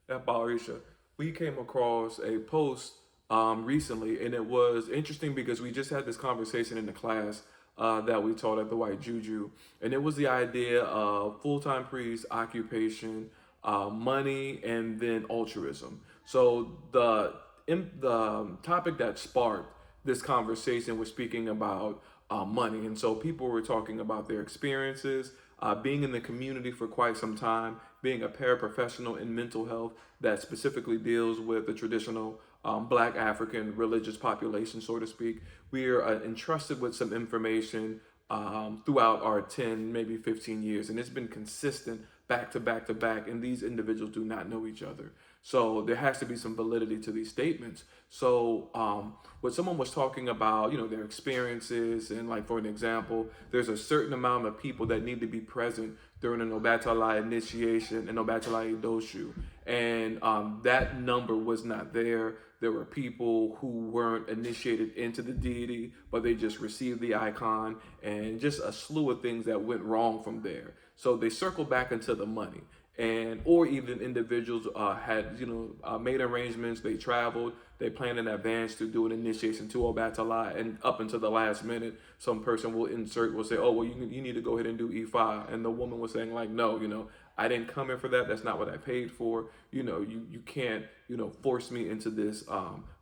at Babalorisa, we came across a post recently, and it was interesting because we just had this conversation in the class that we taught at the White Juju, and it was the idea of full-time priest, occupation, money, and then altruism. So the topic that sparked this conversation was speaking about money, and so people were talking about their experiences, being in the community for quite some time, being a paraprofessional in mental health that specifically deals with the traditional Black African religious population, so to speak. We are entrusted with some information throughout our 10, maybe 15 years, and it's been consistent back to back to back, and these individuals do not know each other. So there has to be some validity to these statements. So when someone was talking about, their experiences, and like for an example, there's a certain amount of people that need to be present during an Obatala initiation and Obatala Idoshu, and that number was not there. There were people who weren't initiated into the deity, but they just received the icon, and just a slew of things that went wrong from there. So they circled back into the money, and or even individuals had made arrangements. They traveled, they planned in advance to do an initiation to Obatala, and up until the last minute, some person will say, oh well, you need to go ahead and do Ifa, and the woman was saying like, no, I didn't come in for that. That's not what I paid for. You can't force me into this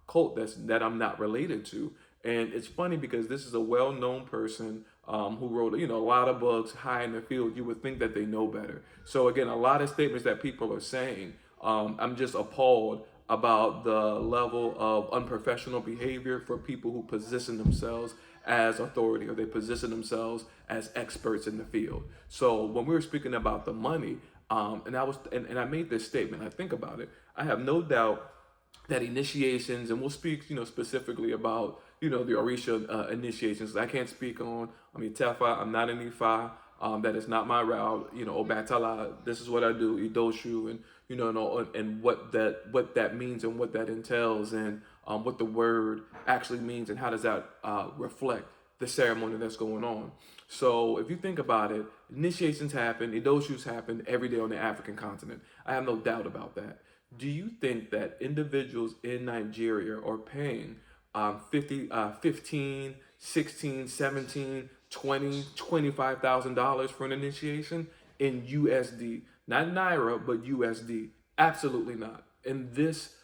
cult that I'm not related to. And it's funny because this is a well-known person who wrote a lot of books, high in the field. You would think that they know better. So again, a lot of statements that people are saying, I'm just appalled about the level of unprofessional behavior for people who position themselves as authority, or they position themselves as experts in the field. So when we were speaking about the money, and I made this statement, I think about it, I have no doubt that initiations, and we'll speak, specifically about, the Orisha initiations. I can't speak on, Tefa, I'm not an Ifa, that is not my route. Obatala, this is what I do, Idoshu, and, and what that means and what that entails, and what the word actually means, and how does that reflect the ceremony that's going on. So if you think about it, initiations happen, Idoshus happen every day on the African continent. I have no doubt about that. Do you think that individuals in Nigeria are paying 15, 16, 17, 20, $25,000 for an initiation in USD? Not Naira, but USD. Absolutely not. And this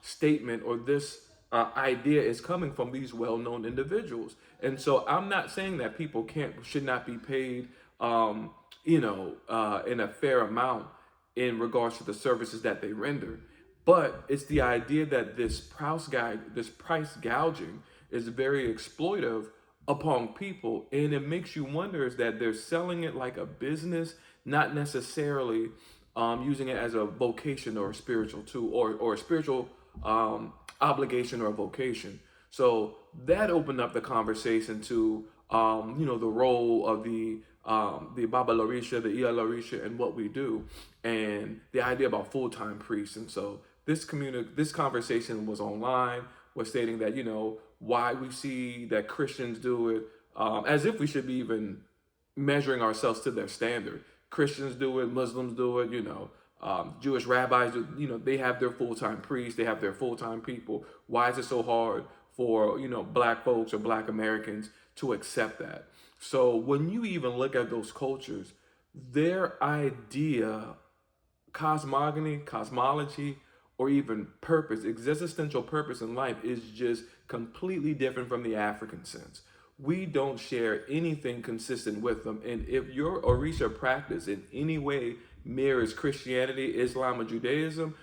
statement, or this idea, is coming from these well-known individuals. And so I'm not saying that people should not be paid, in a fair amount in regards to the services that they render. But it's the idea that this price gouging is very exploitive upon people, and it makes you wonder is that they're selling it like a business, not necessarily using it as a vocation or a spiritual tool, or a spiritual obligation or vocation. So that opened up the conversation to the role of the Babalorisa, the Iyalorisa, and what we do, and the idea about full-time priests. And so this conversation was online, was stating that why we see that Christians do it, as if we should be even measuring ourselves to their standard. Christians do it, Muslims do it, Jewish rabbis do, they have their full-time priests, they have their full-time people. Why is it so hard for Black folks or Black Americans to accept that? So when you even look at those cultures, their idea, cosmology, or even purpose, existential purpose in life, is just completely different from the African sense. We don't share anything consistent with them. And if your Orisa practice in any way mirrors Christianity, Islam, or Judaism,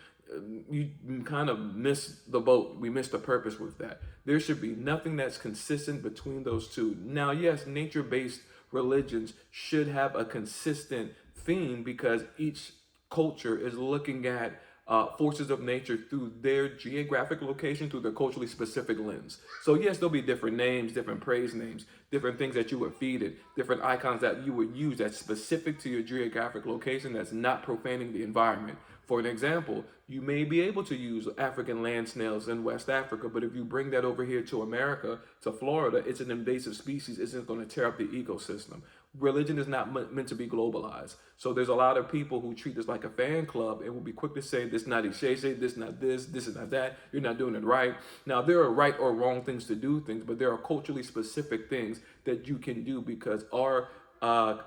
you kind of miss the boat. We miss the purpose with that. There should be nothing that's consistent between those two. Now, yes, nature-based religions should have a consistent theme, because each culture is looking at forces of nature through their geographic location, through their culturally specific lens. So yes, there'll be different names, different praise names, different things that you would feed it, different icons that you would use that's specific to your geographic location, that's not profaning the environment. For an example, you may be able to use African land snails in West Africa, but if you bring that over here to America, to Florida, it's an invasive species. It's going to tear up the ecosystem. religion is not meant to be globalized. So there's a lot of people who treat this like a fan club and will be quick to say this not isheshe, this not this is not that, you're not doing it right. Now there are right or wrong things to do things, but there are culturally specific things that you can do because our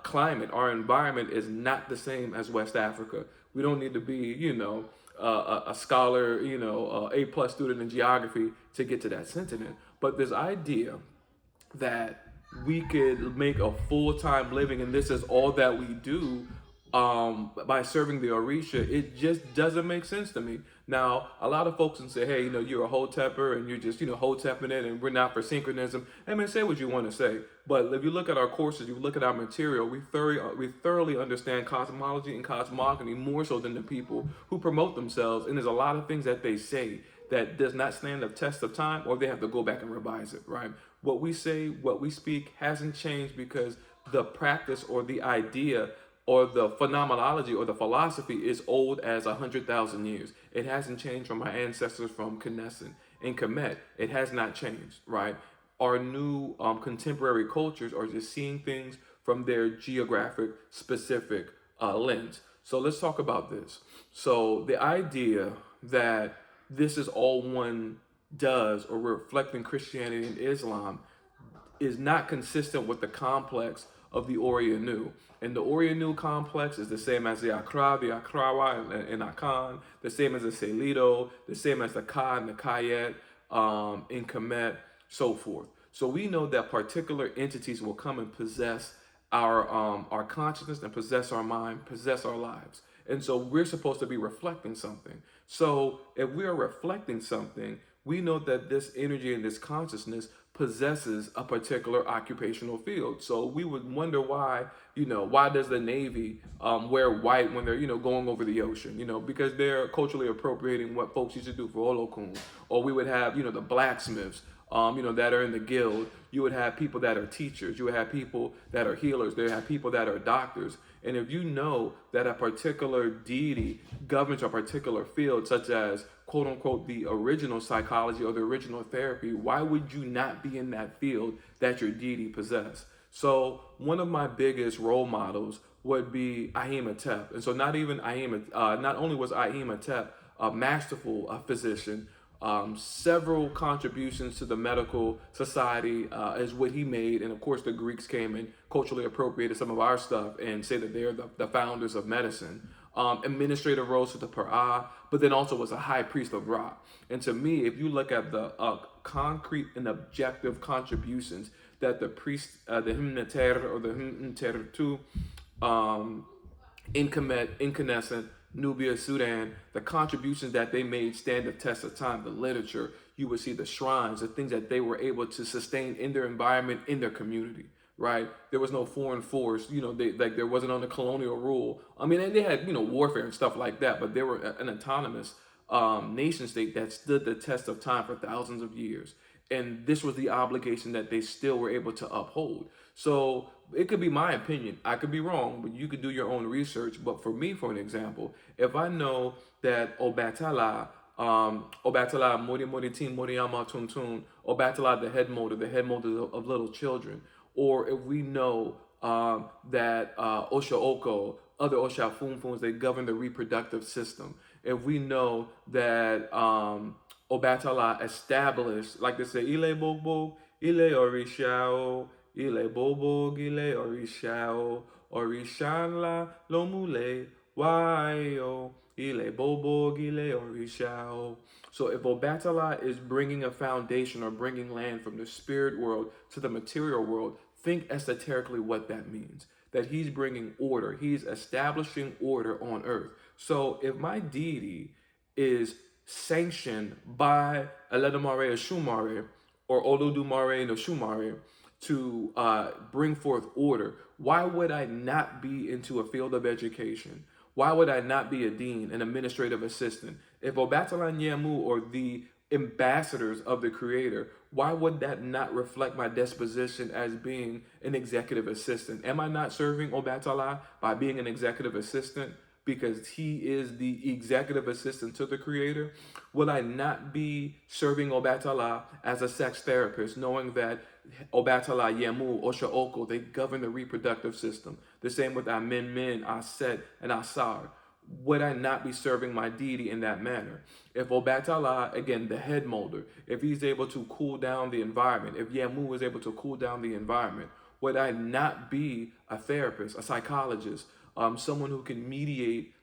climate, our environment is not the same as West Africa. We don't need to be, a scholar, A+ student in geography to get to that sentiment. But this idea that we could make a full-time living and this is all that we do by serving the Orisha, it just doesn't make sense to me. Now, a lot of folks can say, hey, you're a hotepper and you're just, hotepping it and we're not for synchronism. Hey, man, say what you want to say. But if you look at our courses, you look at our material, we thoroughly understand cosmology and cosmogony more so than the people who promote themselves. And there's a lot of things that they say that does not stand the test of time, or they have to go back and revise it, right? What we say, what we speak hasn't changed because the practice or the idea or the phenomenology or the philosophy is old as 100,000 years. It hasn't changed from our ancestors from Knesset and Kemet. It has not changed, right? Our new contemporary cultures are just seeing things from their geographic specific lens. So let's talk about this. So the idea that this is all one does or reflecting Christianity and Islam is not consistent with the complex of the Orienu. And the Orienu complex is the same as the Accra, the Akrawa, and Akan, the same as the Selido, the same as the Ka and the Kayet, in Kemet, so forth. So we know that particular entities will come and possess our consciousness and possess our mind, possess our lives. And so we're supposed to be reflecting something. So if we are reflecting something, we know that this energy and this consciousness possesses a particular occupational field. So we would wonder why, why does the Navy wear white when they're, going over the ocean, because they're culturally appropriating what folks used to do for Olokun. Or we would have, the blacksmiths, that are in the guild. You would have people that are teachers. You would have people that are healers. They have people that are doctors. And if you know that a particular deity governs a particular field, such as, quote unquote, the original psychology or the original therapy, why would you not be in that field that your deity possessed? So one of my biggest role models would be Ahimhotep. And so not only was Ahimhotep a masterful physician, several contributions to the medical society is what he made. And of course, the Greeks came and culturally appropriated some of our stuff and say that they're the founders of medicine. Administrative roles to the Parah, but then also was a high priest of Ra. And to me, if you look at the concrete and objective contributions that the priest, the Himneter or the Himnetertu, in Kemet, in Knesset, Nubia, Sudan, the contributions that they made stand the test of time. The literature, you would see the shrines, the things that they were able to sustain in their environment, in their community, right? There was no foreign force, there wasn't under colonial rule. I mean, and they had, warfare and stuff like that, but they were an autonomous nation state that stood the test of time for thousands of years. And this was the obligation that they still were able to uphold. So it could be my opinion. I could be wrong, but you could do your own research. But for me, for an example, if I know that Obatala, Mori Moritin, Moriyama Tuntun, Obatala, the head molder of little children, or if we know that Osha Oko, other Osha Funfuns, they govern the reproductive system. If we know that Obatala established, like they say, Ile Bobo, Ile Orishao, Ile Bobo, Ile Orishao, Orishanla, Lomule, Wayo, Ile Bobo, Ile Orishao. So if Obatala is bringing a foundation or bringing land from the spirit world to the material world, think esoterically what that means. That he's bringing order. He's establishing order on earth. So if my deity is sanctioned by Eledumare Shumare or Olodumare no Shumare to bring forth order, why would I not be into a field of education? Why would I not be a dean, an administrative assistant? If Obatala Nyamu or the ambassadors of the creator, why would that not reflect my disposition as being an executive assistant? Am I not serving Obatala by being an executive assistant? because he is the executive assistant to the creator? Will I not be serving Obatala as a sex therapist, knowing that Obatala, Yemu, Oshaoko, they govern the reproductive system? The same with Amen Min, Aset, and Asar. Would I not be serving my deity in that manner? If Obatala, again, the head molder, if he's able to cool down the environment, if Yemu is able to cool down the environment, would I not be a therapist, a psychologist, someone who can mediate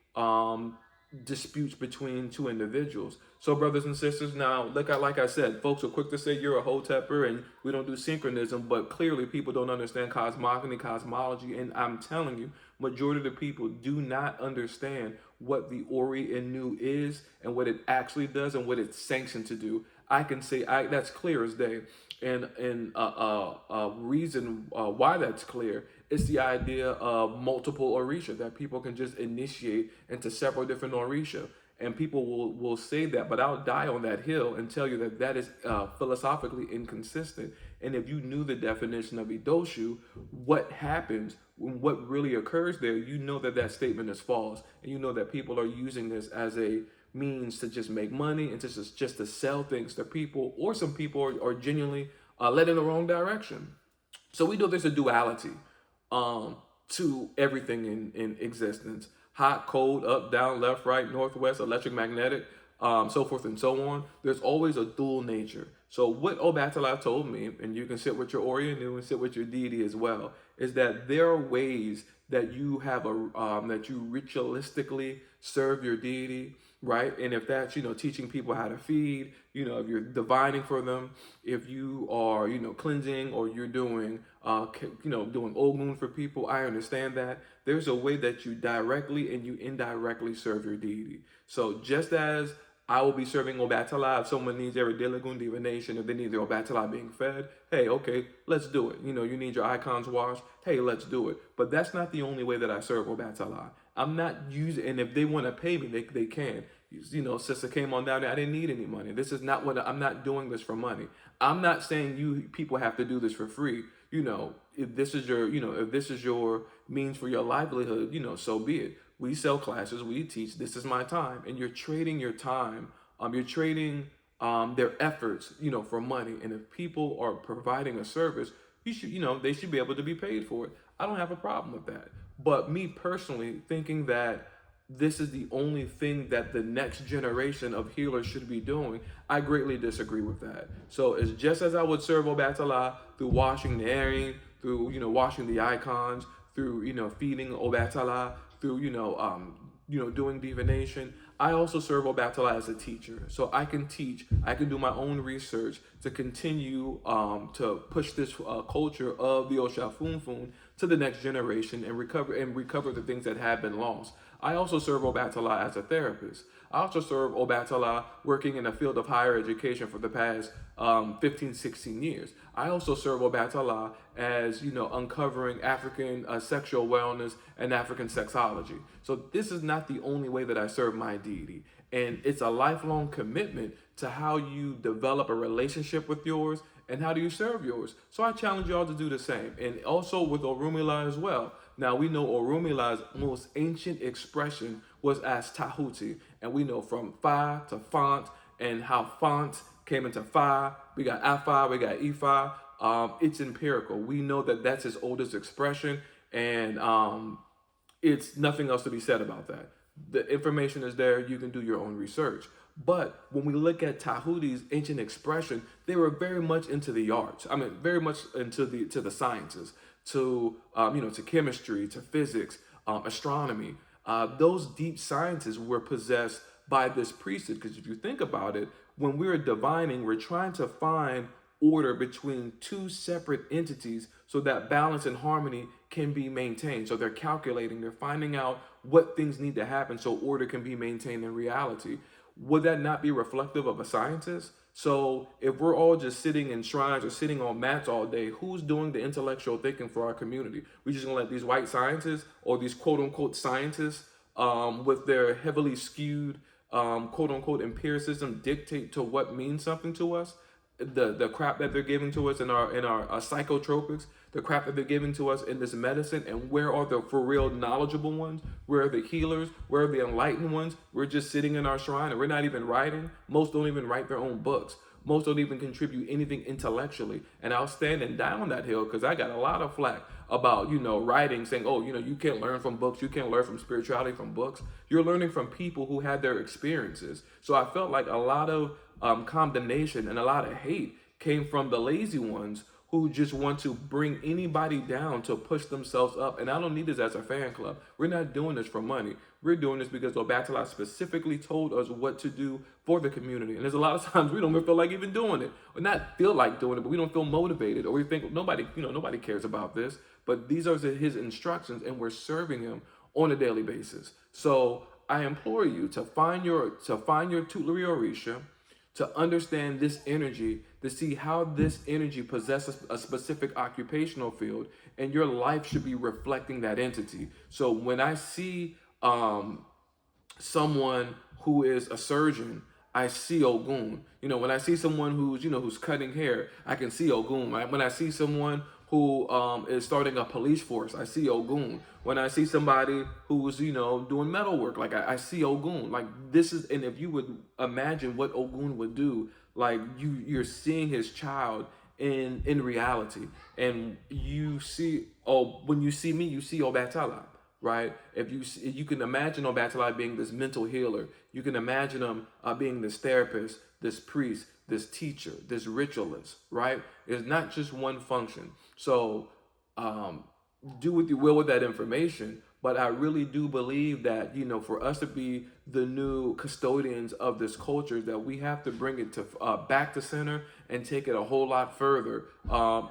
disputes between two individuals? So, brothers and sisters, now, like I said, folks are quick to say you're a hotepper and we don't do synchronism, but clearly people don't understand cosmology, and I'm telling you, majority of the people do not understand what the Ori and Nu is and what it actually does and what it's sanctioned to do. I can say that's clear as day. And reason why that's clear is the idea of multiple Orisha, that people can just initiate into several different Orisha. And people will say that, but I'll die on that hill and tell you that that is philosophically inconsistent. And if you knew the definition of Idoshu, what happens, what really occurs there, you know that that statement is false. And you know that people are using this as a means to just make money and just to sell things to people, or some people are genuinely led in the wrong direction. So we know there's a duality to everything in existence: hot, cold, up, down, left, right, northwest, electric, magnetic, so forth and so on. There's always a dual nature. So what Obatala told me, and you can sit with your Orienu and sit with your deity as well, is that there are ways that you have that you ritualistically serve your deity, right? And if that's, teaching people how to feed, if you're divining for them, if you are, cleansing, or you're doing, doing Ogun for people, I understand that. There's a way that you directly and you indirectly serve your deity. So just as I will be serving Obatala, if someone needs their Diligun divination, if they need their Obatala being fed, hey, okay, let's do it. You need your icons washed, hey, let's do it. But that's not the only way that I serve Obatala. I'm not using, and if they want to pay me, they can. Sister came on down there, I didn't need any money. This is not I'm not doing this for money. I'm not saying you people have to do this for free. If this is your means for your livelihood, so be it. We sell classes, we teach, this is my time. And you're trading your time, you're trading their efforts, for money. And if people are providing a service, they should be able to be paid for it. I don't have a problem with that. But me personally thinking that this is the only thing that the next generation of healers should be doing, I greatly disagree with that. So it's just as I would serve Obatala through washing the airing, through, washing the icons, through, feeding Obatala, through, doing divination. I also serve Obatala as a teacher. So I can teach, I can do my own research to continue to push this culture of the Oshafunfun to the next generation and recover the things that have been lost. I also serve Obatala as a therapist. I also serve Obatala working in the field of higher education for the past 15, 16 years. I also serve Obatala as, uncovering African sexual wellness and African sexology. So this is not the only way that I serve my deity. And it's a lifelong commitment to how you develop a relationship with yours and how do you serve yours. So I challenge y'all to do the same. And also with Orumila as well. Now we know Orumila's most ancient expression was as Tahuti. And we know from Fa to Font and how Font came into Fa. We got Afa, we got Ifa. It's empirical. We know that that's his oldest expression, and it's nothing else to be said about that. The information is there. You can do your own research. But when we look at Tahuti's ancient expression, they were very much into the arts. I mean, very much into the sciences, to chemistry, to physics, astronomy. Those deep sciences were possessed by this priesthood. Because if you think about it, when we're divining, we're trying to find order between two separate entities so that balance and harmony can be maintained. So they're calculating, they're finding out what things need to happen so order can be maintained in reality. Would that not be reflective of a scientist? So if we're all just sitting in shrines or sitting on mats all day, who's doing the intellectual thinking for our community? We're just gonna let these white scientists or these quote unquote scientists with their heavily skewed quote unquote empiricism dictate to what means something to us? the crap that they're giving to us in our psychotropics, the crap that they're giving to us in this medicine, and where are the for real knowledgeable ones? Where are the healers? Where are the enlightened ones? We're just sitting in our shrine and we're not even writing. Most don't even write their own books. Most don't even contribute anything intellectually. And I'll stand and die on that hill because I got a lot of flack about, writing, saying, oh, you can't learn from books. You can't learn from spirituality from books. You're learning from people who had their experiences. So I felt like a lot of condemnation and a lot of hate came from the lazy ones who just want to bring anybody down to push themselves up. And I don't need this as a fan club. We're not doing this for money. We're doing this because Obatala specifically told us what to do for the community. And there's a lot of times we don't even feel like even doing it. Or not feel like doing it, but we don't feel motivated. Or we think nobody cares about this. But these are his instructions and we're serving him on a daily basis. So I implore you to find your tutelary Orisha, to understand this energy, to see how this energy possesses a specific occupational field, and your life should be reflecting that entity. So when I see someone who is a surgeon, I see Ogun. When I see someone who's cutting hair, I can see Ogun. When I see someone who is starting a police force, I see Ogun. When I see somebody who's, doing metal work, like I see Ogun. Like this is, and if you would imagine what Ogun would do, like you're seeing his child in reality. And you see, when you see me, you see Obatala, right? If you can imagine Obatala being this mental healer, you can imagine him being this therapist, this priest, this teacher, this ritualist, right? It's not just one function. So do what you will with that information. But I really do believe that, for us to be the new custodians of this culture, that we have to bring it to back to center and take it a whole lot further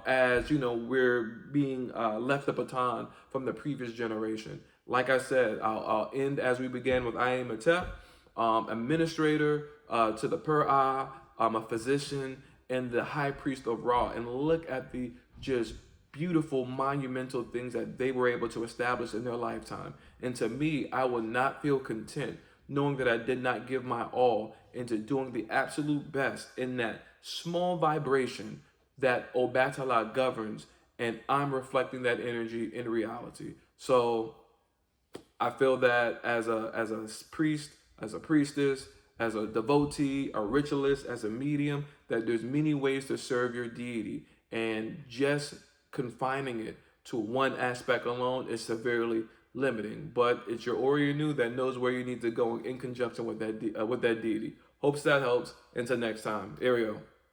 as, we're being left the baton from the previous generation. Like I said, I'll end as we began with I am Atep, administrator to the Per-Ah, a physician, and the high priest of Ra. And look at the just beautiful, monumental things that they were able to establish in their lifetime. And to me, I would not feel content knowing that I did not give my all into doing the absolute best in that small vibration that Obatala governs, and I'm reflecting that energy in reality. So I feel that as a priest, as a priestess, as a devotee, a ritualist, as a medium, that there's many ways to serve your deity, and just confining it to one aspect alone is severely limiting. But it's your Orionu that knows where you need to go in conjunction with that deity. Hopes that helps. Until next time, Ariel.